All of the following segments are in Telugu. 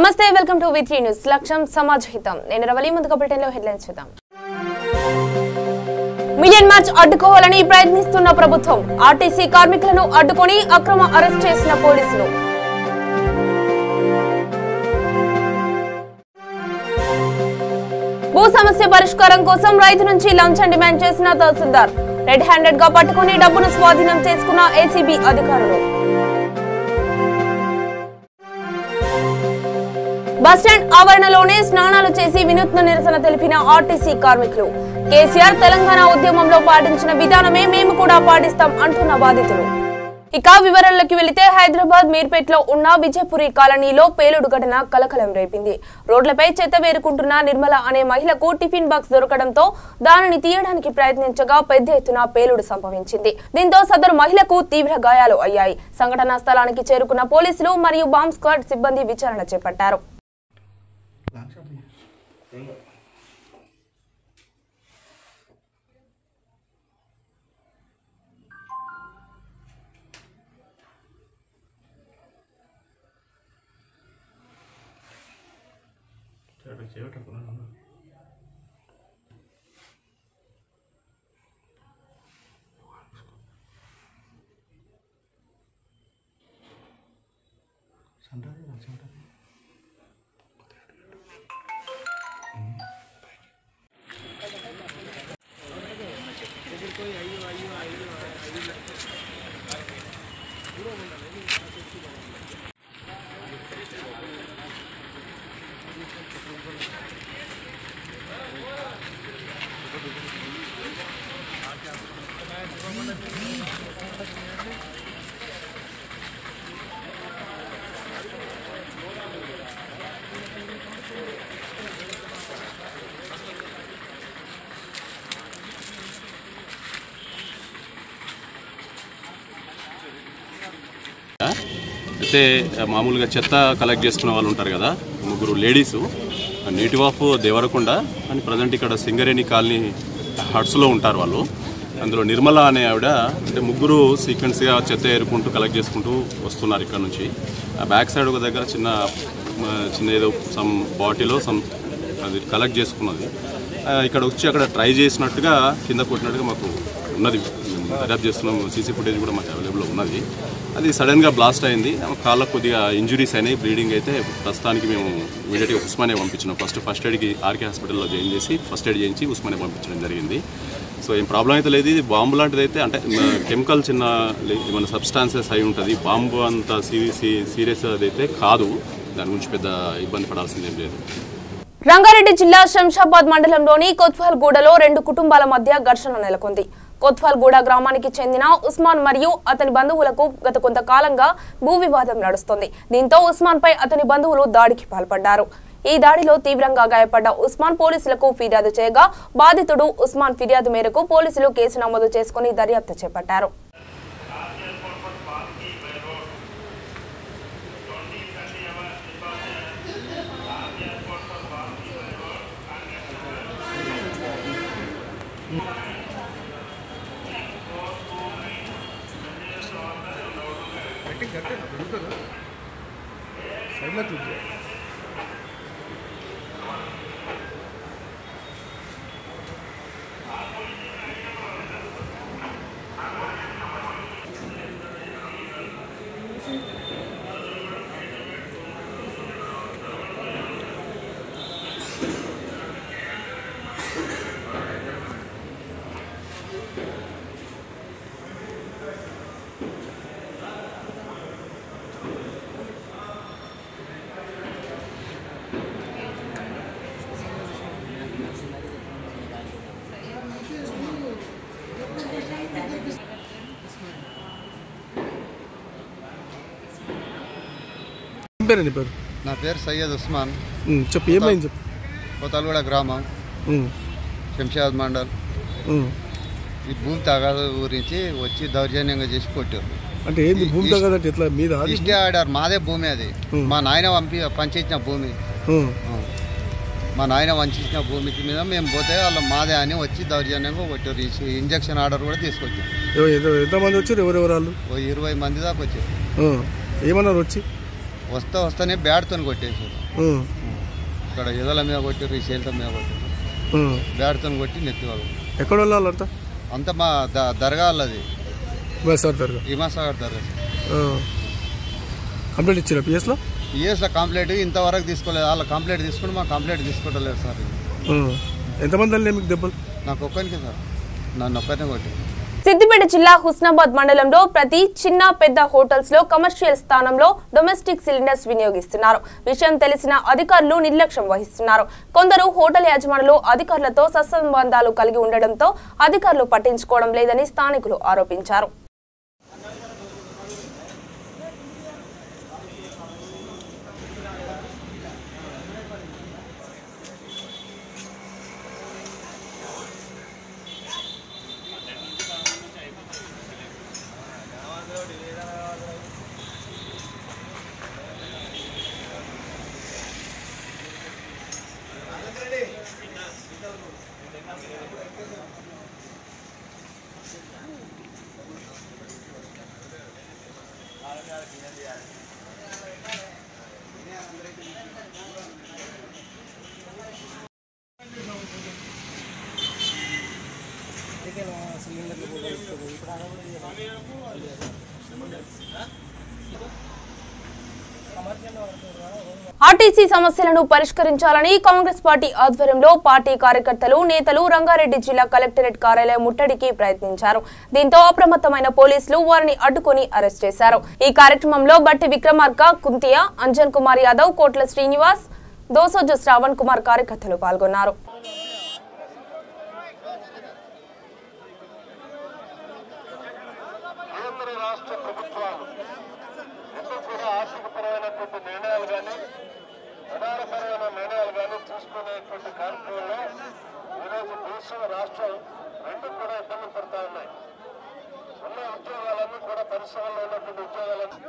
నమస్తే వెల్కమ్ టు V3 న్యూస్ లక్ష్యం సమాజ హితం నేను రవలి ముందుగా బులెటిన్లో హెడ్లైన్స్ చూద్దాం మిలియన్ మార్చ్ అడ్డుకోవాలని ప్రయత్నిస్తున్న ప్రభుత్వం ఆర్టీసీ కార్మికులను అడ్డుకొని అక్రమ అరెస్ట్ చేసిన పోలీసులు భూ సమస్య పరిష్కారం కోసం రైతు నుంచి లంచం డిమాండ్ చేసిన తహసీల్దార్ రెడ్ హ్యాండెడ్ గా పట్టుకొని డబ్బును స్వాధీనం చేసుకున్న ఏసీబీ అధికారులు బస్టాండ్ ఆవరణలోనే స్నానాలు చేసి వినూత్న నిరసన తెలిపిన ఆర్టీసీ కార్మికులు కేసీఆర్ తెలంగాణ ఉద్యమంలో పాటించిన విధానమే మేము కూడా పాటిస్తాం అంటున్న బాధితులు ఇక వివరాల్లోకి వెళితే హైదరాబాద్ మీర్పేట్లో ఉన్న విజయపురి కాలనీలో పేలుడు ఘటన కలకలం రేపింది. రోడ్లపై చెత్త వేరుకుంటున్న నిర్మల అనే మహిళకు టిఫిన్ బాక్స్ దొరకడంతో దానిని తీయడానికి ప్రయత్నించగా పెద్ద ఎత్తున పేలుడు సంభవించింది. దీంతో సదరు మహిళకు తీవ్ర గాయాలు అయ్యాయి. సంఘటనా స్థలానికి చేరుకున్న పోలీసులు మరియు బాంబ్ స్క్వాడ్ సిబ్బంది విచారణ చేపట్టారు. అయితే మామూలుగా చెత్త కలెక్ట్ చేసుకునే వాళ్ళు ఉంటారు కదా, ముగ్గురు లేడీసు నేటివ్ ఆఫ్ దేవరకొండ అని ప్రజెంట్ ఇక్కడ సింగరేణి కాలనీ హట్స్లో ఉంటారు వాళ్ళు. అందులో నిర్మల అనే ఆవిడ అంటే ముగ్గురు సీక్వెన్స్గా చెత్త ఏరుకుంటూ కలెక్ట్ చేసుకుంటూ వస్తున్నారు ఇక్కడ నుంచి. ఆ బ్యాక్ సైడ్ ఒక దగ్గర చిన్న ఏదో సమ్ బాటిలో అది కలెక్ట్ చేసుకున్నది. ఇక్కడ వచ్చి అక్కడ ట్రై చేసినట్టుగా కింద కొట్టినట్టుగా మాకు ఉన్నది. దర్యాప్తు చేస్తున్నాం, సీసీ ఫుటేజ్ కూడా మాకు అవైలబుల్లో ఉన్నది. అది సడన్గా బ్లాస్ట్ అయింది. కాళ్ళకు కొద్దిగా ఇంజురీస్ అయినాయి, బ్లీడింగ్ అయితే ప్రస్తుతానికి మేము ఇమీడియట్గా ఉస్మానియా పంపించినాం. ఫస్ట్ ఎయిడ్కి ఆర్కే హాస్పిటల్లో జాయిన్ చేసి ఫస్ట్ ఎయిడ్ చేయించి ఉస్మానియా పంపించడం జరిగింది. సో ఏం ప్రాబ్లం అయితే లేదు. ఇది బాంబు లాంటిది అయితే అంటే కెమికల్ చిన్న ఏమైనా సబ్స్టాన్సెస్ అయి ఉంటుంది. బాంబు అంత సీరియస్ అదైతే కాదు. దాని గురించి పెద్ద ఇబ్బంది పడాల్సిందేం లేదు. రంగారెడ్డి జిల్లా శంషాబాద్ మండలంలోని కొత్వాల్గూడలో రెండు కుటుంబాల మధ్య ఘర్షణ నెలకొంది. కొత్వాల్గూడ గ్రామానికి చెందిన ఉస్మాన్ మరియు అతని బంధువులకు గత కొంతకాలంగా భూ వివాదం నడుస్తోంది. దీంతో ఉస్మాన్ పై అతని బంధువులు దాడికి పాల్పడ్డారు. ఈ దాడిలో తీవ్రంగా గాయపడ్డ ఉస్మాన్ పోలీసులకు ఫిర్యాదు చేయగా బాధితుడు ఉస్మాన్ ఫిర్యాదు మేరకు పోలీసులు కేసు నమోదు చేసుకుని దర్యాప్తు చేపట్టారు. నా పేరు సయ్యద్ ఉస్మాన్. చెప్పు ఏమైంది? కొత్తగూడ గ్రామం, శంషాబాద్ మండల్. ఈ భూమి తగాద గురించి వచ్చి దౌర్జన్యంగా చేసి కొట్టారు. అంటే ఏంది భూమి తగాద? అంటే ఎట్లా మీద ఇష్టే ఆడారు. మాదే భూమి అది. మా నాయన పంచించిన భూమి. మా నాయన వంచిన భూమికి మీద మేము పోతే వాళ్ళు మాదే అని వచ్చి దౌర్జన్యంగా కొట్టారు. ఇంజక్షన్ ఆర్డర్ కూడా తీసుకొచ్చారు. ఎంతమంది వచ్చారు? ఎవరెవరు వాళ్ళు? 20 మంది దాకా వచ్చారు. ఏమన్నారు వచ్చి? వస్తేనే బ్యాట్తో కొట్టేసారు. ఇక్కడ ఎదల మీద కొట్టారు, ఈ చేతుల మీద కొట్టారు, బ్యాట్తో కొట్టి నెత్తి వాళ్ళు. ఎక్కడ వెళ్ళాలంతా? అంతా మా దర్గా వాళ్ళది, హిమాసాగర్ దర్గా. కంప్లైంట్ ఇచ్చారా పిఎస్లో? పిఎస్లో కంప్లైంట్ ఇంతవరకు తీసుకోలేదు. వాళ్ళ కంప్లైంట్ తీసుకుని మా కంప్లైంట్ తీసుకోవట్లేదు సార్. ఎంతమంది వెళ్ళి మీకు దెబ్బలు? నాకు ఒక్కరికే సార్, నన్ను ఒక్కరినే కొట్టి. సిద్దిపేట జిల్లా హుస్నాబాద్ మండలంలో ప్రతి చిన్న పెద్ద హోటల్స్ లో కమర్షియల్ స్థానంలో డొమెస్టిక్ సిలిండర్స్ వినియోగిస్తున్నారు. విషయం తెలిసిన అధికారులు నిర్లక్ష్యం వహిస్తున్నారు. కొందరు హోటల్ యజమానులు అధికారులతో సత్సంబంధాలు కలిగి ఉండడంతో అధికారులు పట్టించుకోవడం లేదని స్థానికులు ఆరోపించారు. ఆర్టీసీ సమస్యలను పరిష్కరించాలని కాంగ్రెస్ పార్టీ ఆధ్వర్యంలో పార్టీ కార్యకర్తలు నేతలు రంగారెడ్డి జిల్లా కలెక్టరేట్ కార్యాలయం ముట్టడికి ప్రయత్నించారు. దీంతో అప్రమత్తమైన పోలీసులు వారిని అడ్డుకొని అరెస్ట్ చేశారు. ఈ కార్యక్రమంలో బట్టి విక్రమార్క, కుంతియా, అంజన్ కుమార్ యాదవ్, కోట్ల శ్రీనివాస్, దోసోజు శ్రావణ్ కుమార్ కార్యకర్తలు పాల్గొన్నారు. తీసుకునేటువంటి కార్యక్రమంలో ఈరోజు దేశం రాష్ట్రం రెండు కూడా ఇబ్బంది పడతా ఉన్నాయి. ఉన్న ఉద్యోగాలన్నీ కూడా పరిశ్రమలో ఉన్నటువంటి ఉద్యోగాలన్నీ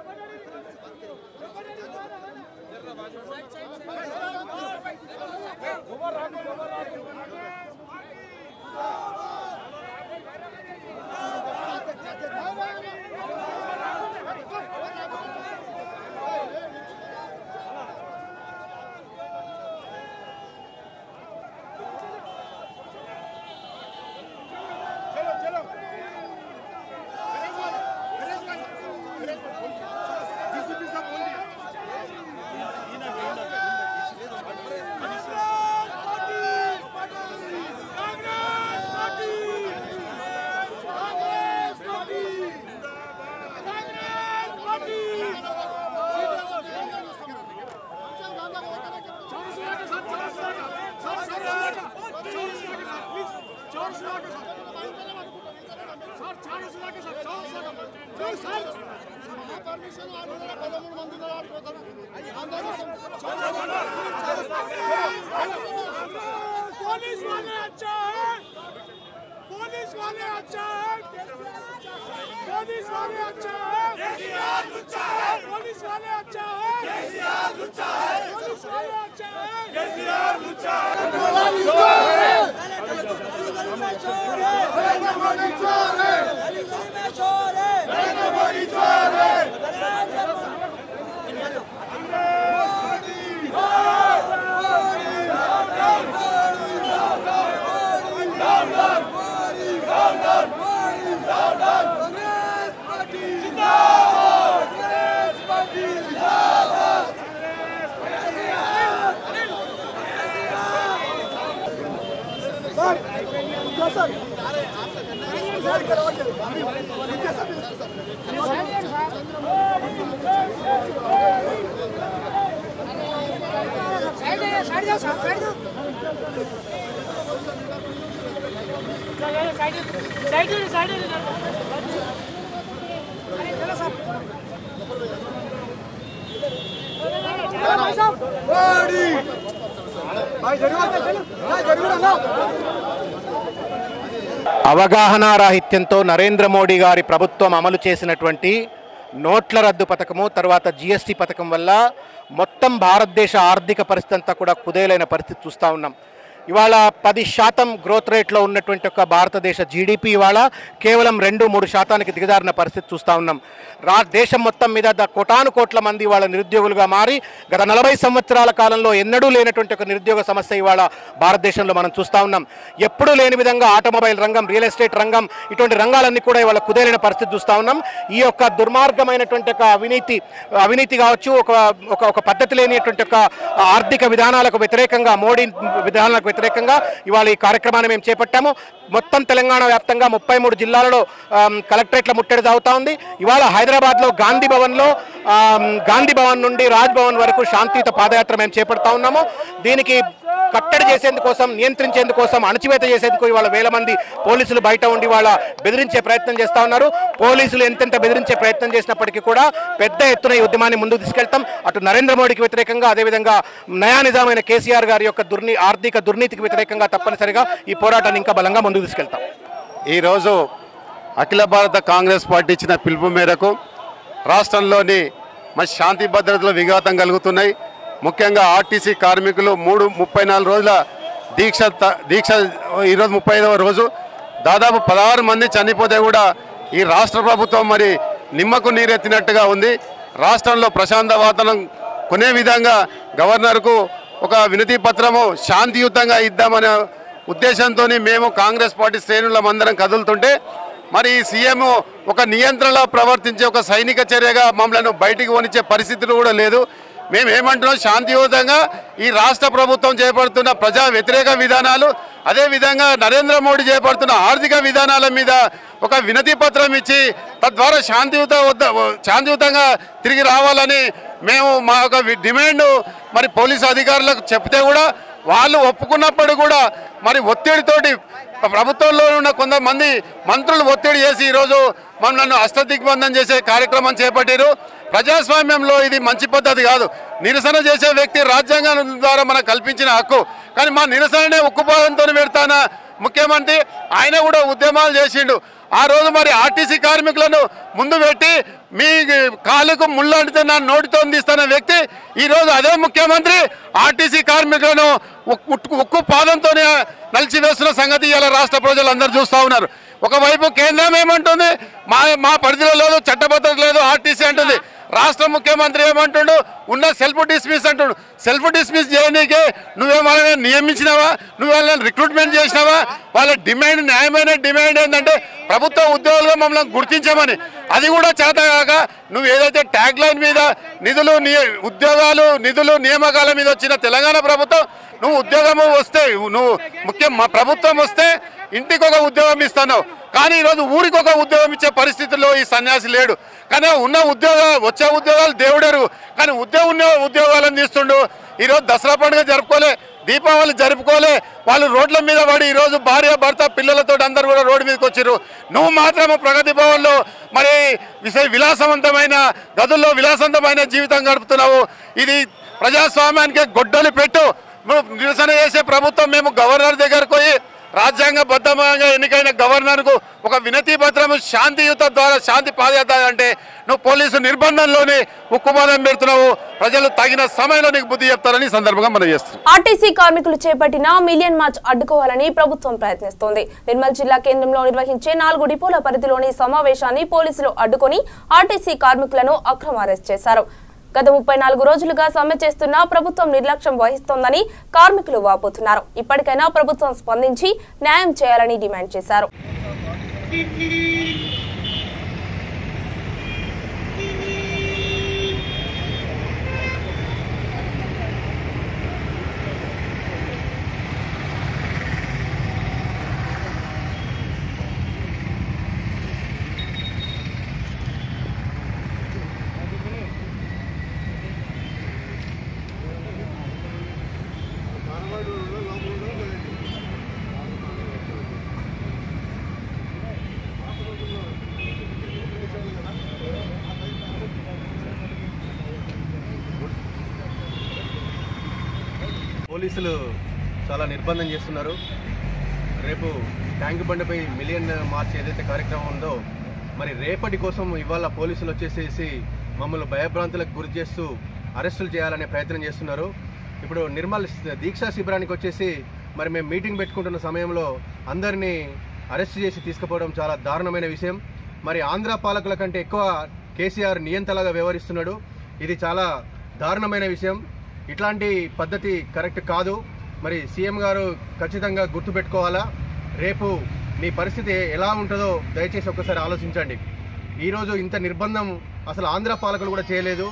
पुलिस वाले अच्छा है, पुलिस वाले अच्छा है, पुलिस वाले अच्छा है, पुलिस वाले अच्छा है, पुलिस वाले अच्छा అవగాహన రాహిత్యంతో నరేంద్ర మోడీ గారి ప్రభుత్వం అమలు చేసినటువంటి నోట్ల రద్దు పథకము తర్వాత జీఎస్టీ పథకం వల్ల మొత్తం భారతదేశ ఆర్థిక పరిస్థితి అంతా కూడా కుదేలైన పరిస్థితి చూస్తూ ఉన్నాం. ఇవాళ 10% గ్రోత్ రేట్లో ఉన్నటువంటి ఒక భారతదేశ జీడిపి ఇవాళ కేవలం 2-3% దిగజారిన పరిస్థితి చూస్తూ ఉన్నాం. దేశం మొత్తం మీద కోటాను కోట్ల మంది ఇవాళ నిరుద్యోగులుగా మారి గత 40 సంవత్సరాల కాలంలో ఎన్నడూ లేనటువంటి ఒక నిరుద్యోగ సమస్య ఇవాళ భారతదేశంలో మనం చూస్తూ ఉన్నాం. ఎప్పుడూ లేని విధంగా ఆటోమొబైల్ రంగం, రియల్ ఎస్టేట్ రంగం, ఇటువంటి రంగాలన్నీ కూడా ఇవాళ కుదేలిన పరిస్థితి చూస్తూ ఉన్నాం. ఈ యొక్క దుర్మార్గమైనటువంటి ఒక అవినీతి కావచ్చు, ఒక పద్ధతి లేనిటువంటి ఒక ఆర్థిక విధానాలకు వ్యతిరేకంగా, మోడీ విధానాలకు వ్యతిరేకంగా ఇవాళ ఈ కార్యక్రమాన్ని మేము చేపట్టాము. మొత్తం తెలంగాణ వ్యాప్తంగా 33 జిల్లాలలో కలెక్టరేట్ల ముట్టడి సాగుతూ ఉంది. ఇవాళ హైదరాబాద్లో గాంధీ భవన్ నుండి రాజ్ భవన్ వరకు శాంతియుత పాదయాత్ర మేము చేపడతా ఉన్నాము. దీనికి కట్టడి చేసేందుకోసం, నియంత్రించేందుకోసం, అణచివేత చేసేందుకు ఇవాళ వేల మంది పోలీసులు బయట ఉండి వాళ్ళ బెదిరించే ప్రయత్నం చేస్తూ ఉన్నారు. పోలీసులు ఎంతెంత బెదిరించే ప్రయత్నం చేసినప్పటికీ కూడా పెద్ద ఎత్తున ఈ ఉద్యమాన్ని ముందుకు తీసుకెళ్తాం. అటు నరేంద్ర మోడీకి వ్యతిరేకంగా, అదేవిధంగా నయా నిజామైన కేసీఆర్ గారి యొక్క ఆర్థిక దుర్నీతికి వ్యతిరేకంగా తప్పనిసరిగా ఈ పోరాటాన్ని ఇంకా బలంగా ముందుకు తీసుకెళ్తాం. ఈరోజు అఖిల భారత కాంగ్రెస్ పార్టీ ఇచ్చిన పిలుపు మేరకు రాష్ట్రంలోని మంచి శాంతి భద్రతలు విఘాతం కలుగుతున్నాయి. ముఖ్యంగా ఆర్టీసీ కార్మికులు 34 రోజుల దీక్ష ఈరోజు 35వ రోజు. దాదాపు 16 మంది చనిపోతే కూడా ఈ రాష్ట్ర ప్రభుత్వం మరి నిమ్మకు నీరెత్తినట్టుగా ఉంది. రాష్ట్రంలో ప్రశాంత వాతావరణం కొనే విధంగా గవర్నర్కు ఒక వినతి పత్రము శాంతియుతంగా ఇద్దామనే ఉద్దేశంతో మేము కాంగ్రెస్ పార్టీ శ్రేణులమందరం కదులుతుంటే మరి సీఎం ఒక నియంత్రణలో ప్రవర్తించే ఒక సైనిక చర్యగా మమ్మల్ని బయటికి వనిచ్చే పరిస్థితులు కూడా లేదు. మేము ఏమంటున్నాం, శాంతియుతంగా ఈ రాష్ట్ర ప్రభుత్వం చేపడుతున్న ప్రజా వ్యతిరేక విధానాలు, అదేవిధంగా నరేంద్ర మోడీ చేపడుతున్న ఆర్థిక విధానాల మీద ఒక వినతి పత్రం ఇచ్చి తద్వారా శాంతియుతంగా తిరిగి రావాలని మేము మా యొక్క డిమాండ్ మరి పోలీసు అధికారులకు చెప్తే కూడా వాళ్ళు ఒప్పుకున్నప్పుడు కూడా మరి ఒత్తిడితోటి ప్రభుత్వంలో ఉన్న కొంతమంది మంత్రులు ఒత్తిడి చేసి ఈరోజు మమ్మల్ని అష్టదిగ్బంధం చేసే కార్యక్రమం చేపట్టారు. ప్రజాస్వామ్యంలో ఇది మంచి పద్ధతి కాదు. నిరసన చేసే వ్యక్తి రాజ్యాంగం ద్వారా మనకు కల్పించిన హక్కు. కానీ మా నిరసననే ఉక్కుపాదంతో పెడతాన ముఖ్యమంత్రి. ఆయన కూడా ఉద్యమాలు చేసిండు. ఆ రోజు మరి ఆర్టీసీ కార్మికులను ముందు పెట్టి మీ కాలుకు ముళ్ళంటితే నా నోటితో తీస్తున్న వ్యక్తి ఈరోజు అదే ముఖ్యమంత్రి ఆర్టీసీ కార్మికులను ఉక్కు పాదంతోనే నలిచివేస్తున్న సంగతి ఇలా రాష్ట్ర ప్రజలు అందరూ చూస్తూ ఉన్నారు. ఒకవైపు కేంద్రం ఏమంటుంది, మా పరిధిలో లేదు, చట్టబద్ధత లేదు ఆర్టీసీ అంటుంది. రాష్ట్ర ముఖ్యమంత్రి ఏమంటుండు, ఉన్న సెల్ఫ్ డిస్మిస్ అంటుండు. సెల్ఫ్ డిస్మిస్ చేయనీకే నువ్వేమైనా నియమించినావా, నువ్వేమైనా రిక్రూట్మెంట్ చేసినావా? వాళ్ళ డిమాండ్, న్యాయమైన డిమాండ్ ఏంటంటే ప్రభుత్వ ఉద్యోగులుగా మమ్మల్ని గుర్తించమని. అది కూడా చేతగాక నువ్వు ఏదైతే ట్యాగ్ లైన్ మీద ఉద్యోగాలు, నిధులు, నియామకాల మీద వచ్చిన తెలంగాణ ప్రభుత్వం, నువ్వు ఉద్యోగము వస్తే, నువ్వు మా ప్రభుత్వం వస్తే ఇంటికి ఒక ఉద్యోగం ఇస్తున్నావు. కానీ ఈరోజు ఊరికి ఒక ఉద్యోగం ఇచ్చే పరిస్థితుల్లో ఈ సన్యాసి లేడు. కానీ ఉన్న వచ్చే ఉద్యోగాలు దేవుడరు, కానీ ఉద్యోగాలను తీస్తుండు. ఈరోజు దసరా పండుగ జరుపుకోలే, దీపావళి జరుపుకోలే, వాళ్ళు రోడ్ల మీద పడి ఈరోజు భార్య భర్త పిల్లలతో అందరూ కూడా రోడ్డు మీదకి వచ్చారు. నువ్వు మాత్రము ప్రగతి భవన్లో మరి విలాసవంతమైన గదుల్లో విలాసవంతమైన జీవితం గడుపుతున్నావు. ఇది ప్రజాస్వామ్యానికి గొడ్డలు పెట్టు. నిరసన చేసే ప్రభుత్వం మేము గవర్నర్ దగ్గరకు పోయి రాజ్యాంగబద్ధంగా ఎన్నికైన గవర్నర్కు ఒక వినతి పత్రము శాంతియుత ద్వారా శాంతి పాదయాత్ర అంటే నువ్వు పోలీసు నిర్బంధంలోనే ఉక్కుపాదం పెడుతున్నావు. ప్రజలు తగిన సమయంలో నీకు బుద్ధి చెప్తారని సందర్భంగా మనం చేస్తున్నాం. ఆర్టీసీ కార్మికులు చేపట్టిన మిలియన్ మార్చ్ అడ్డుకోవాలని ప్రభుత్వం ప్రయత్నిస్తోంది. నిర్మల్ జిల్లా కేంద్రంలో నిర్వహించే 4 డిపోల పరిధిలోని సమావేశాన్ని పోలీసులు అడ్డుకొని ఆర్టీసీ కార్మికులను అక్రమ అరెస్ట్ చేశారు. గత 34 రోజులుగా సమ్మె చేస్తున్న ప్రభుత్వం నిర్లక్ష్యం వహిస్తోందని కార్మికులు వాపోతున్నారు. ఇప్పటికైనా ప్రభుత్వం స్పందించి న్యాయం చేయాలని డిమాండ్ చేశారు. పోలీసులు చాలా నిర్బంధం చేస్తున్నారు. రేపు ట్యాంక్ బండిపై మిలియన్ మార్చ్ ఏదైతే కార్యక్రమం ఉందో మరి రేపటి కోసం ఇవాళ పోలీసులు వచ్చేసేసి మమ్మల్ని భయభ్రాంతులకు గురి చేస్తూ అరెస్టులు చేయాలనే ప్రయత్నం చేస్తున్నారు. ఇప్పుడు నిర్మల్ దీక్షా శిబిరానికి వచ్చేసి మరి మేము మీటింగ్ పెట్టుకుంటున్న సమయంలో అందరినీ అరెస్ట్ చేసి తీసుకుపోవడం చాలా దారుణమైన విషయం. మరి ఆంధ్ర పాలకుల కంటే ఎక్కువ కేసీఆర్ నియంతలాగా వ్యవహరిస్తున్నాడు. ఇది చాలా దారుణమైన విషయం. ఇట్లాంటి పద్ధతి కరెక్ట్ కాదు. మరి సీఎం గారు ఖచ్చితంగా గుర్తుపెట్టుకోవాలా. రేపు మీ పరిస్థితి ఎలా ఉంటుందో దయచేసి ఒక్కసారి ఆలోచించండి. ఈరోజు ఇంత నిర్బంధం అసలు ఆంధ్ర పాలకులు కూడా చేయలేదు.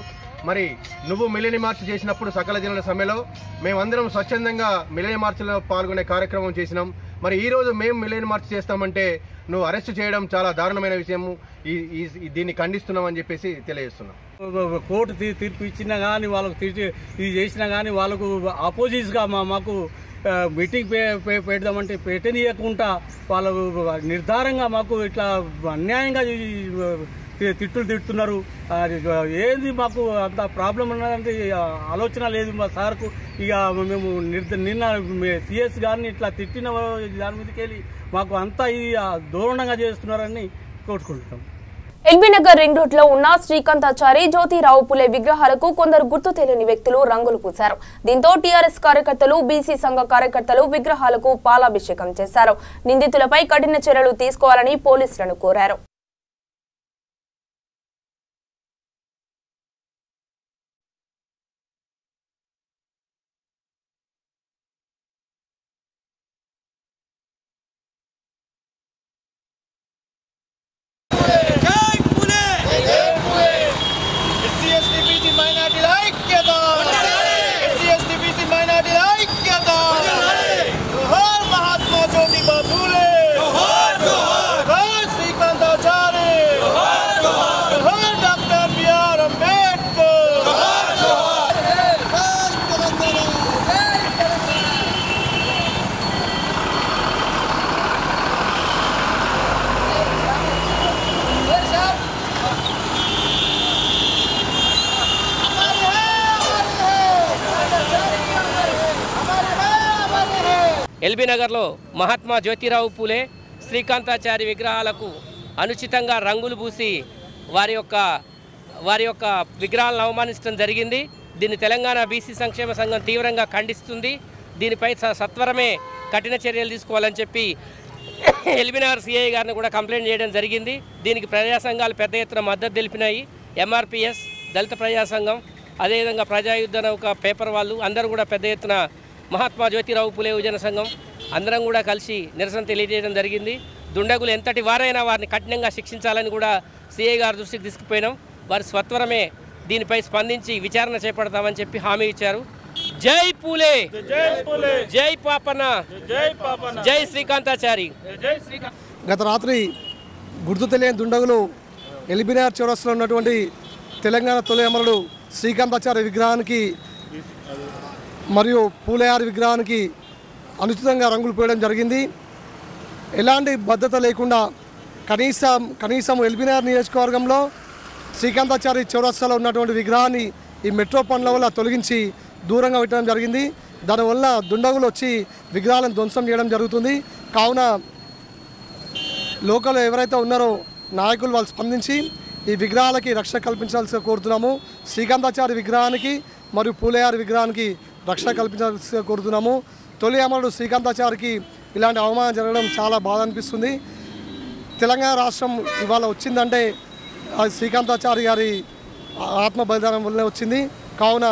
మరి నువ్వు మిలియన్ మార్చ్ చేసినప్పుడు సకల జనుల సమ్మెలో మేమందరం స్వచ్ఛందంగా మిలియన్ మార్చ్లో పాల్గొనే కార్యక్రమం చేసినాం. మరి ఈరోజు మేము మిలియన్ మార్చ్ చేస్తామంటే నువ్వు అరెస్ట్ చేయడం చాలా దారుణమైన విషయం. దీన్ని ఖండిస్తున్నామని చెప్పేసి తెలియజేస్తున్నాం. కోర్టు తీర్పు ఇచ్చినా కానీ వాళ్ళకు ఇది చేసినా కానీ వాళ్ళకు ఆపోజిట్గా మాకు మీటింగ్ పెడదామంటే పెట్టనీయకుండా వాళ్ళకు నిర్ధారంగా మాకు ఇట్లా అన్యాయంగా తిట్టులు తిడుతున్నారు. ఏంది మాకు అంత ప్రాబ్లం ఉన్నదంటే ఆలోచన లేదు మా సార్కు. ఇక మేము నిన్న సిఎస్ గారిని ఇట్లా తిట్టిన దాని మీదకి వెళ్ళి మాకు అంతా ఇది దూరంగా చేస్తున్నారని కోరుకుంటున్నాం. ఎల్బీ నగర్ రింగ్ రోడ్ లో ఉన్న శ్రీకాంతాచారి, జ్యోతిరావు పులే విగ్రహాలకు కొందరు గుర్తు తెలియని వ్యక్తులు రంగులు పూశారు. దీంతో టీఆర్ఎస్ కార్యకర్తలు, బీసీ సంఘ కార్యకర్తలు విగ్రహాలకు పాలాభిషేకం చేశారు. నిందితులపై కఠిన చర్యలు తీసుకోవాలని పోలీసులను కోరారు. ఎల్బీ నగర్లో మహాత్మా జ్యోతిరావు పూలే, శ్రీకాంతాచారి విగ్రహాలకు అనుచితంగా రంగులు పూసి వారి యొక్క విగ్రహాలను అవమానించడం జరిగింది. దీన్ని తెలంగాణ బీసీ సంక్షేమ సంఘం తీవ్రంగా ఖండిస్తుంది. దీనిపై సత్వరమే కఠిన చర్యలు తీసుకోవాలని చెప్పి ఎల్బీ నగర్ సిఐ గారిని కూడా కంప్లైంట్ చేయడం జరిగింది. దీనికి ప్రజా సంఘాలు పెద్ద ఎత్తున మద్దతు తెలిపినాయి. ఎంఆర్పిఎస్, దళిత ప్రజా సంఘం, అదేవిధంగా ప్రజాయుద్ధ నౌక పేపర్ వాళ్ళు అందరూ కూడా పెద్ద ఎత్తున మహాత్మా జ్యోతిరావు పులే యువజన సంఘం అందరం కూడా కలిసి నిరసన తెలియజేయడం జరిగింది. దుండగులు ఎంతటి వారైనా వారిని కఠినంగా శిక్షించాలని కూడా సిఐ గారి దృష్టికి తీసుకుపోయినాం. వారు స్వత్వరమే దీనిపై స్పందించి విచారణ చేపడతామని చెప్పి హామీ ఇచ్చారు. జై పూలే, జై పాపన్న, జై శ్రీకాంతాచారి. గత రాత్రి గుర్తు తెలియని దుండగులు ఎల్బీ నగర్ చౌరస్తాలో ఉన్నటువంటి తెలంగాణ తొలి అమరుడు శ్రీకాంతాచారి విగ్రహానికి మరియు పూలయారి విగ్రహానికి అనుచితంగా రంగులు పోయడం జరిగింది. ఎలాంటి భద్రత లేకుండా కనీసం ఎల్బీ నగర్ నియోజకవర్గంలో శ్రీకాంతాచారి చౌరస్తాలో ఉన్నటువంటి విగ్రహాన్ని ఈ మెట్రో పనుల వల్ల తొలగించి దూరంగా పెట్టడం జరిగింది. దానివల్ల దుండగులు వచ్చి విగ్రహాలను ధ్వంసం చేయడం జరుగుతుంది. కావున లోకల్ ఎవరైతే ఉన్నారో నాయకులు వాళ్ళు స్పందించి ఈ విగ్రహాలకి రక్షణ కల్పించాల్సి కోరుతున్నాము. శ్రీకాంతాచారి విగ్రహానికి మరియు పూలయారి విగ్రహానికి రక్షణ కల్పించాల్సి కోరుతున్నాము. తొలి అమరుడు శ్రీకాంతాచారికి ఇలాంటి అవమానం జరగడం చాలా బాధ అనిపిస్తుంది. తెలంగాణ రాష్ట్రం ఇవాళ వచ్చిందంటే అది శ్రీకాంతాచారి గారి ఆత్మ బలిదానం వల్లనే వచ్చింది. కావున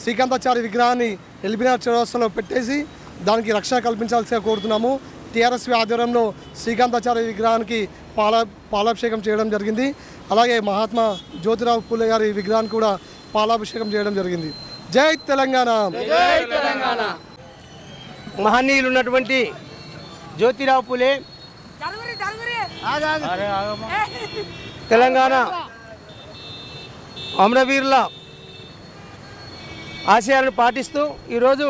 శ్రీకాంతాచారి విగ్రహాన్ని ఎల్బీ నగర్ చౌరస్తాలో పెట్టేసి దానికి రక్షణ కల్పించాల్సిగా కోరుతున్నాము. టీఆర్ఎస్ ఆధ్వర్యంలో శ్రీకాంతాచారి విగ్రహానికి పాలాభిషేకం చేయడం జరిగింది. అలాగే మహాత్మా జ్యోతిరావు పూలే గారి విగ్రహానికి కూడా పాలాభిషేకం చేయడం జరిగింది. జై తెలంగాణ. మహనీయులు ఉన్నటువంటి జ్యోతిరావు పూలే తెలంగాణ అమరవీరుల ఆశయాలను పాటిస్తూ ఈరోజు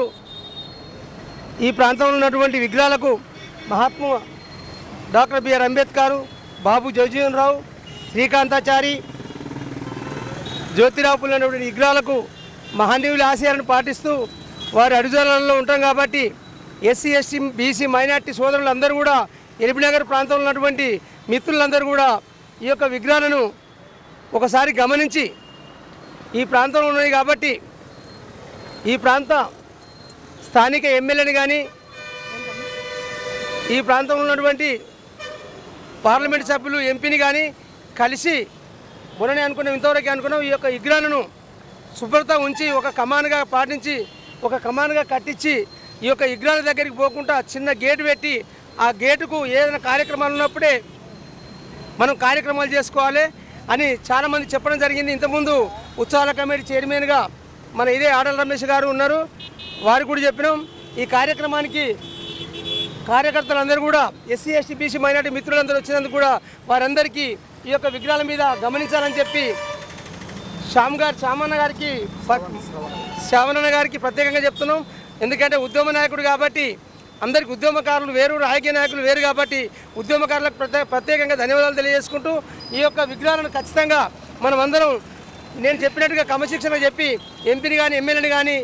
ఈ ప్రాంతంలో ఉన్నటువంటి విగ్రహాలకు మహాత్మా డాక్టర్ బిఆర్ అంబేద్కర్, బాబు జగజీవన్ రావు, శ్రీకాంతాచారి, జ్యోతిరావు పూలే అనేటువంటి విగ్రహాలకు మహనీయుల ఆశయాలను పాటిస్తూ వారి అడుగుజాడల్లో ఉంటాం కాబట్టి ఎస్సీ, ఎస్టీ, బీసీ, మైనార్టీ సోదరులందరూ కూడా ఎల్బీ నగర్ ప్రాంతంలో ఉన్నటువంటి మిత్రులందరూ కూడా ఈ యొక్క విగ్రహాలను ఒకసారి గమనించి ఈ ప్రాంతంలో ఉన్నాయి కాబట్టి ఈ ప్రాంత స్థానిక ఎమ్మెల్యేని కానీ ఈ ప్రాంతంలో ఉన్నటువంటి పార్లమెంట్ సభ్యులు ఎంపీని కానీ కలిసి మొన్ననే అనుకున్నాం, ఇంతవరకు అనుకున్నాం, ఈ యొక్క విగ్రహాలను శుభ్రత ఉంచి ఒక కమాన్గా పాటించి ఒక కమాన్గా కట్టించి ఈ యొక్క విగ్రహాల దగ్గరికి పోకుండా చిన్న గేటు పెట్టి ఆ గేటుకు ఏదైనా కార్యక్రమాలు ఉన్నప్పుడే మనం కార్యక్రమాలు చేసుకోవాలి అని చాలామంది చెప్పడం జరిగింది. ఇంతకుముందు ఉత్సవాల కమిటీ చైర్మన్గా మన ఇదే ఆడల రమేష్ గారు ఉన్నారు, వారికి కూడా చెప్పినాం. ఈ కార్యక్రమానికి కార్యకర్తలందరూ కూడా ఎస్సీ ఎస్టీ బీసీ మైనార్టీ మిత్రులందరూ వచ్చినందుకు కూడా వారందరికీ ఈ యొక్క విగ్రహాల మీద గమనించాలని చెప్పి శ్యామన్న గారికి ప్రత్యేకంగా చెప్తున్నాం. ఎందుకంటే ఉద్యమ నాయకుడు కాబట్టి అందరికి ఉద్యమకారులు వేరు, రాజకీయ నాయకులు వేరు కాబట్టి ఉద్యమకారులకు ప్రత్యేకంగా ధన్యవాదాలు తెలియజేసుకుంటూ ఈ యొక్క విగ్రహాలను ఖచ్చితంగా మనం అందరం నేను చెప్పినట్టుగా క్రమశిక్షణ చెప్పి ఎంపీని కానీ ఎమ్మెల్యేని కానీ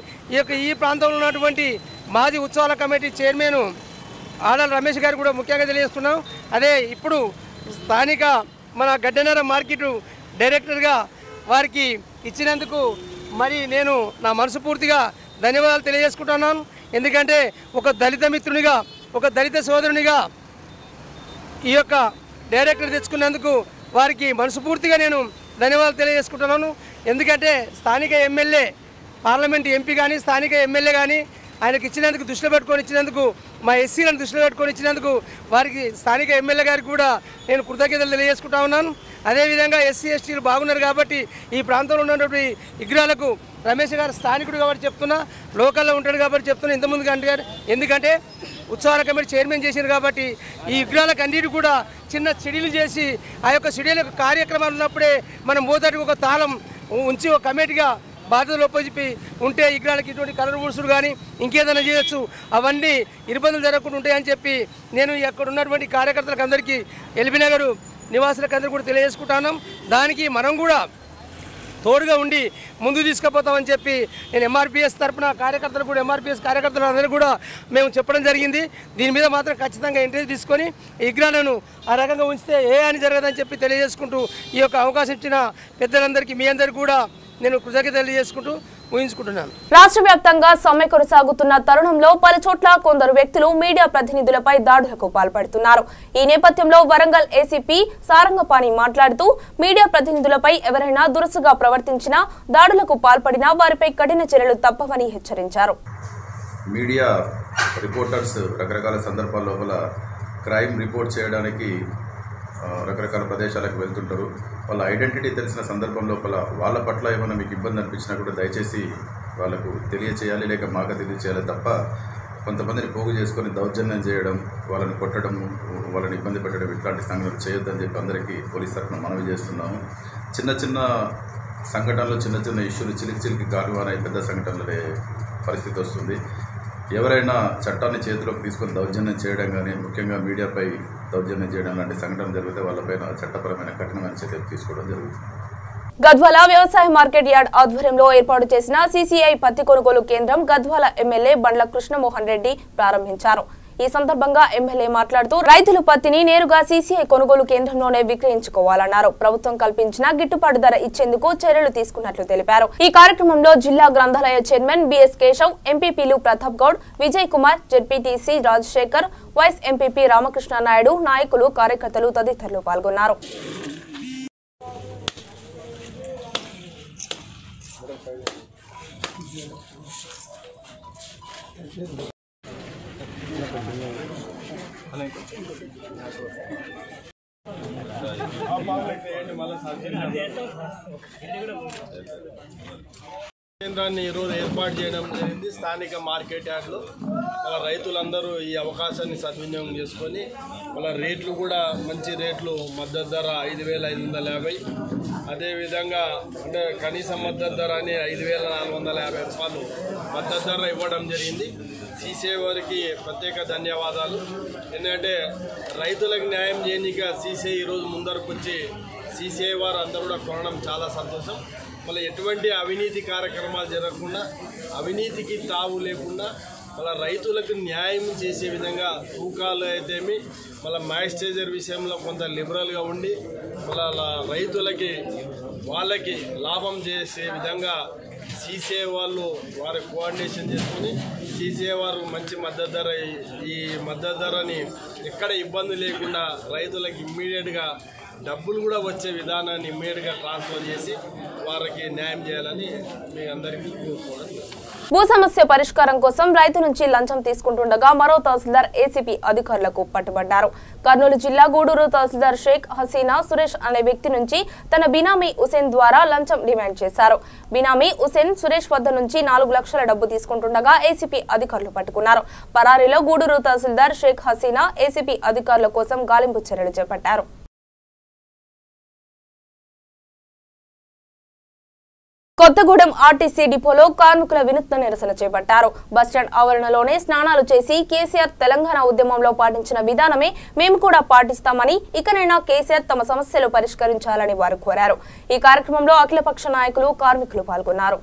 ఈ ప్రాంతంలో ఉన్నటువంటి మాజీ ఉత్సవాల కమిటీ చైర్మన్ ఆడల రమేష్ గారు కూడా ముఖ్యంగా తెలియజేస్తున్నాం. అదే ఇప్పుడు స్థానిక మన గడ్డనేర మార్కెట్ డైరెక్టర్గా వారికి ఇచ్చినందుకు మరి నేను నా మనస్ఫూర్తిగా ధన్యవాదాలు తెలియజేసుకుంటున్నాను. ఎందుకంటే ఒక దళిత మిత్రునిగా ఒక దళిత సోదరునిగా ఈ యొక్క డైరెక్టర్ తెచ్చుకున్నందుకు వారికి మనస్ఫూర్తిగా నేను ధన్యవాదాలు తెలియజేసుకుంటున్నాను. ఎందుకంటే స్థానిక ఎమ్మెల్యే పార్లమెంట్ ఎంపీ కానీ స్థానిక ఎమ్మెల్యే కానీ ఆయనకు ఇచ్చినందుకు దృష్టిలో పెట్టుకొని ఇచ్చినందుకు మా ఎస్సీలను దృష్టిలో పెట్టుకొని ఇచ్చినందుకు వారికి స్థానిక ఎమ్మెల్యే గారికి కూడా నేను కృతజ్ఞతలు తెలియజేసుకుంటా ఉన్నాను. అదేవిధంగా ఎస్సీ ఎస్టీలు బాగున్నారు కాబట్టి ఈ ప్రాంతంలో ఉన్నటువంటి విగ్రహాలకు రమేష్ గారు స్థానికుడు కాబట్టి చెప్తున్నా, లోకల్లో ఉంటాడు కాబట్టి చెప్తున్నా. ఇంతకుముందు ఎందుకంటే ఉత్సవాల కమిటీ చైర్మన్ చేశారు కాబట్టి ఈ విగ్రహాలకు అన్నిటి కూడా చిన్న షెడ్యూల్ చేసి ఆ యొక్క షెడ్యూల్ యొక్క కార్యక్రమాలు ఉన్నప్పుడే మనం మొదటి ఒక తాళం ఉంచి ఒక కమిటీగా బాధ్యతలు ఒప్పచెప్పి ఉంటే విగ్రహాలకి ఇటువంటి కలర్ బూడ్సులు కానీ ఇంకేదైనా చేయొచ్చు, అవన్నీ ఇబ్బందులు జరగకుండా ఉంటాయని చెప్పి నేను అక్కడ ఉన్నటువంటి కార్యకర్తలకు అందరికీ ఎల్బీ నగర్ నివాసులకు అందరికీ కూడా తెలియజేసుకుంటున్నాం. దానికి మనం కూడా తోడుగా ఉండి ముందుకు తీసుకుపోతామని చెప్పి నేను ఎంఆర్పిఎస్ తరఫున కార్యకర్తలు కూడా ఎంఆర్పిఎస్ కార్యకర్తలు అందరూ కూడా మేము చెప్పడం జరిగింది. దీని మీద మాత్రం ఖచ్చితంగా ఇంట్రెస్ట్ తీసుకొని ఈ విగ్రహాలను ఆ రకంగా ఉంచితే అని జరగదని చెప్పి తెలియజేసుకుంటూ ఈ యొక్క అవకాశం ఇచ్చిన పెద్దలందరికీ మీ అందరికీ కూడా నేను కృతజ్ఞతలు తెలియజేసుకుంటూ ఊహించుకుంటున్నాను. రాష్ట్ర వ్యాప్తంగా సమ్మె కొనసాగుతున్న తరుణంలో పలు చోట్ల కొందరు వ్యక్తులు మీడియా ప్రతినిధులపై దాడులకు పాల్పడుతున్నారు. ఈ నేపథ్యంలో వరంగల్ ఏసీపీ సారంగపాణి మాట్లాడుతూ మీడియా ప్రతినిధులపై ఎవరైనా దురుసుగా ప్రవర్తించినా దాడులకు పాల్పడినా వారిపై కఠిన చర్యలు తప్పవని హెచ్చరించారు. మీడియా రిపోర్టర్స్ రకరకాల సందర్భాల లోపల క్రైమ్ రిపోర్ట్ చేయడానికి రకరకాల ప్రదేశాలకు వెళ్తుంటారు. వాళ్ళ ఐడెంటిటీ తెలిసిన సందర్భం లోపల వాళ్ళ పట్ల ఏమైనా మీకు ఇబ్బంది అనిపించినా కూడా దయచేసి వాళ్ళకు తెలియచేయాలి, లేక మాకు తెలియచేయాలి తప్ప కొంతమందిని పోగు చేసుకొని దౌర్జన్యం చేయడం, వాళ్ళని కొట్టడం, వాళ్ళని ఇబ్బంది పెట్టడం ఇట్లాంటి సంఘటనలు చేయొద్దని చెప్పి అందరికీ పోలీస్ తరఫున మనవి చేస్తున్నాము. చిన్న చిన్న సంఘటనలు, చిన్న చిన్న ఇష్యూలు చిలికి కాలువానై పెద్ద సంఘటనలే పరిస్థితి వస్తుంది. ఎవరైనా చట్టాన్ని చేతిలోకి తీసుకొని దౌర్జన్యం చేయడం కానీ ముఖ్యంగా మీడియాపై దౌర్జన్యం చేయడం లాంటి సంఘటన జరిగితే వాళ్ళపైన చట్టపరమైన కఠినమైన చర్యలు తీసుకోవడం జరుగుతుంది. గద్వాల వ్యవసాయ మార్కెట్ యార్డ్ ఆధ్వర్యంలో ఏర్పాటు చేసిన సీసీఐ పత్తి కొనుగోలు కేంద్రం గద్వాల ఎమ్మెల్యే బండ్ల కృష్ణమోహన్ రెడ్డి ప్రారంభించారు. ఈ సందర్భంగా ఎమ్మెల్యే మాట్లాడుతూ రైతులు పత్తిని నేరుగా సీసీఐ కొనుగోలు కేంద్రంలోనే విక్రయించుకోవాలన్నారు. ప్రభుత్వం కల్పించిన గిట్టుబాటు ధర ఇచ్చేందుకు చర్యలు తీసుకున్నట్లు తెలిపారు. ఈ కార్యక్రమంలో జిల్లా గ్రంథాలయ చైర్మన్ బిఎస్ కేశవ్, ఎంపీపీలు Pratap Goud, Vijay Kumar, ZPTC Rajasekhar, vice MPP Ramakrishna Naidu, నాయకులు, కార్యకర్తలు తదితరులు పాల్గొన్నారు. కేంద్రాన్ని ఈరోజు ఏర్పాటు చేయడం జరిగింది స్థానిక మార్కెట్ యార్డ్లో. వాళ్ళ రైతులందరూ ఈ అవకాశాన్ని సద్వినియోగం చేసుకొని వాళ్ళ రేట్లు కూడా మంచి రేట్లు, మద్దతు ధర 5,550, అదేవిధంగా అంటే కనీస మద్దతు ధర అని 5,450 రూపాయలు మద్దతు ధర ఇవ్వడం జరిగింది. సీసీఐ వారికి ప్రత్యేక ధన్యవాదాలు. ఎందుకంటే రైతులకు న్యాయం చేయనిక సీసీఐ ఈరోజు ముందరకు వచ్చి సీసీఐ వారు అందరూ కూడా కొనడం చాలా సంతోషం. మళ్ళీ ఎటువంటి అవినీతి కార్యక్రమాలు జరగకుండా, అవినీతికి తావు లేకుండా మళ్ళీ రైతులకు న్యాయం చేసే విధంగా తూకాలు అయితేమి మళ్ళీ మాయిశ్చరైజర్ విషయంలో కొంత లిబరల్గా ఉండి మళ్ళీ రైతులకి వాళ్ళకి లాభం చేసే విధంగా సీసీఐ వాళ్ళు వారి కోఆర్డినేషన్ చేసుకుని సీసీఐ వారు మంచి మద్దతు ధర ఈ మద్దతు ధరని ఎక్కడ ఇబ్బంది లేకుండా రైతులకు ఇమ్మీడియట్గా డబ్బులు కూడా వచ్చే విధానాన్ని ఇమ్మీడియట్గా ట్రాన్స్ఫర్ చేసి వారికి న్యాయం చేయాలని మీ అందరికీ కోరుకోవడం. భూ సమస్య పరిష్కారం కోసం రైతు నుంచి లంచం తీసుకుంటుండగా మరో తహసీల్దార్ ఏసీపీ అధికారులకు పట్టుబడ్డారు. కర్నూలు జిల్లా గూడూరు తహసీల్దార్ షేక్ హసీనా సురేష్ అనే వ్యక్తి నుంచి తన బినామీ హుసేన్ ద్వారా లంచం డిమాండ్ చేశారు. బినామీ హుసేన్ సురేష్ వద్ద నుంచి 4 లక్షల డబ్బు తీసుకుంటుండగా ఏసీపీ అధికారులు పట్టుకున్నారు. పరారీలో గూడూరు తహసీల్దార్ షేక్ హసీనా ఏసీపీ అధికారుల కోసం గాలింపు చర్యలు చేపట్టారు. కొత్తగూడెం ఆర్టీసీ డిపోలో కార్మికుల వినూత్న నిరసన చేపట్టారు. బస్టాండ్ ఆవరణలోనే స్నానాలు చేసి కేసీఆర్ తెలంగాణ ఉద్యమంలో పాటించిన విధానమే మేము కూడా పాటిస్తామని, ఇకనైనా కేసీఆర్ తమ సమస్యలు పరిష్కరించాలని వారు కోరారు. ఈ కార్యక్రమంలో అఖిలపక్ష నాయకులు, కార్మికులు పాల్గొన్నారు.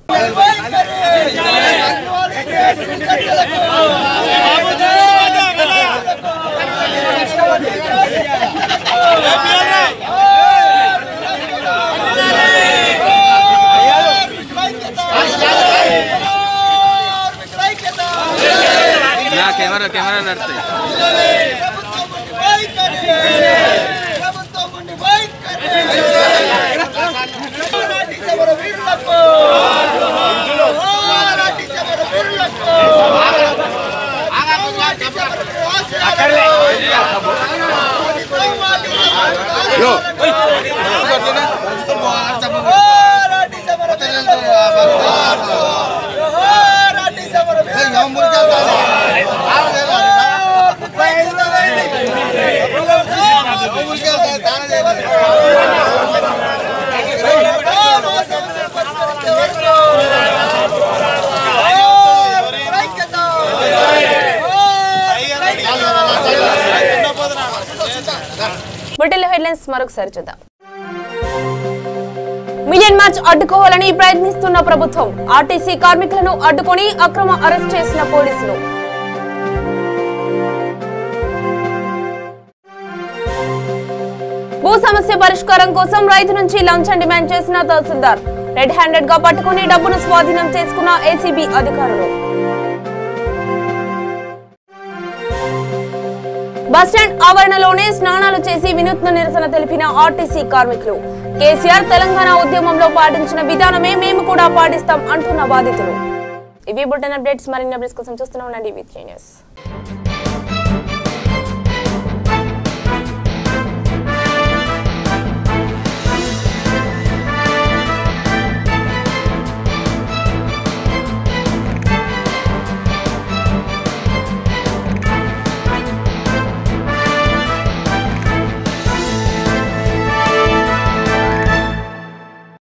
कैमरा नड़ते హెడ్లైన్స్ మరొకసారి చూద్దాం. మిలియన్ మార్చ్ అడ్డుకోవాలని ప్రయత్నిస్తున్న ప్రభుత్వం, ఆర్టీసీ కార్మికులను అడ్డుకొని అక్రమ అరెస్ట్ చేసిన పోలీసులు. భూ సమస్య పరిష్కారం కోసం రైతు నుంచి లంచం డిమాండ్ చేసిన తహసీల్దార్, రెడ్ హ్యాండెడ్ గా పట్టుకుని డబ్బును స్వాధీనం చేసుకున్న ఏసీబీ అధికారులు. బస్టాండ్ ఆవరణలోనే స్నానాలు చేసి వినూత్న నిరసన తెలిపిన ఆర్టీసీ కార్మికులు. కేసీఆర్ తెలంగాణ ఉద్యమంలో పాటించిన విధానమే మేము కూడా పాటిస్తాం అంటున్న బాధితులు. ఇవి బులెటిన్ అప్డేట్స్. మరిన్ని అప్డేట్స్ కోసం చూస్తూనే ఉండండి V3 News.